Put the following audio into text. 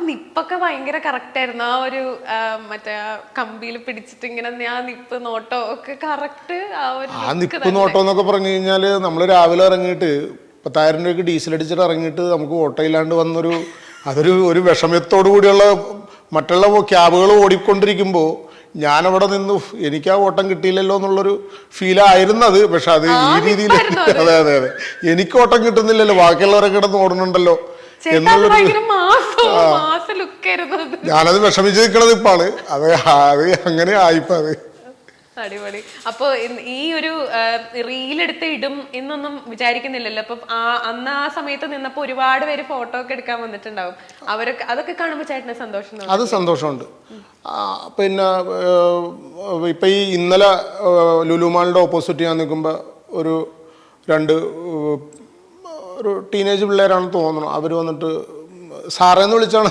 നിപ്പൊക്കെ ഭയങ്കര കറക്റ്റ് ആയിരുന്നു. ആ ഒരു മറ്റേ കമ്പിയിൽ പിടിച്ചിട്ട് ഇങ്ങനെ ഞാൻ നിപ്പ് നോട്ടോ ഒക്കെ കറക്റ്റ്. ആ നിപ്പ് നോട്ടം എന്നൊക്കെ പറഞ്ഞു കഴിഞ്ഞാല് നമ്മൾ രാവിലെ ഇറങ്ങിയിട്ട് 10,000 രൂപയ്ക്ക് ഡീസൽ അടിച്ചിട്ട് ഇറങ്ങിയിട്ട് നമുക്ക് ഓട്ടോയില്ലാണ്ട് വന്നൊരു ഒരു വിഷമത്തോടു കൂടിയുള്ള മറ്റുള്ള ക്യാബുകൾ ഓടിക്കൊണ്ടിരിക്കുമ്പോൾ ഞാനവിടെ നിന്ന് എനിക്ക് ആ ഓട്ടം കിട്ടിയില്ലല്ലോ എന്നുള്ളൊരു ഫീലായിരുന്നത്. പക്ഷെ അത് ഈ രീതിയിൽ അതെ അതെ അതെ എനിക്ക് ഓട്ടം കിട്ടുന്നില്ലല്ലോ, ബാക്കിയുള്ളവരെ കിടന്ന് ഓടുന്നുണ്ടല്ലോ എന്നുള്ളൊരു ഞാനത് വിഷമിച്ച് നിൽക്കണത് ഇപ്പാണ്. അത് അങ്ങനെ ആയിപ്പോ അത്. അടിപൊളി. അപ്പൊ ഈ ഒരു റീലെടുത്ത് ഇടും എന്നൊന്നും വിചാരിക്കുന്നില്ലല്ലോ. അപ്പൊ അന്ന് ആ സമയത്ത് നിന്നപ്പോ ഒരുപാട് പേര് ഫോട്ടോ ഒക്കെ എടുക്കാൻ വന്നിട്ടുണ്ടാവും. അവരൊക്കെ അതൊക്കെ കാണുമ്പോ ചേട്ടന് സന്തോഷം? അത് സന്തോഷമുണ്ട്. പിന്നെ ഇപ്പൊ ഈ ഇന്നലെ ലുലുമാളിന്റെ ഓപ്പോസിറ്റ് ഞാൻ നിൽക്കുമ്പോ ഒരു ടീനേജ് പിള്ളേരാണെന്ന് തോന്നുന്നു, അവര് വന്നിട്ട് സാറേന്ന് വിളിച്ചാണ്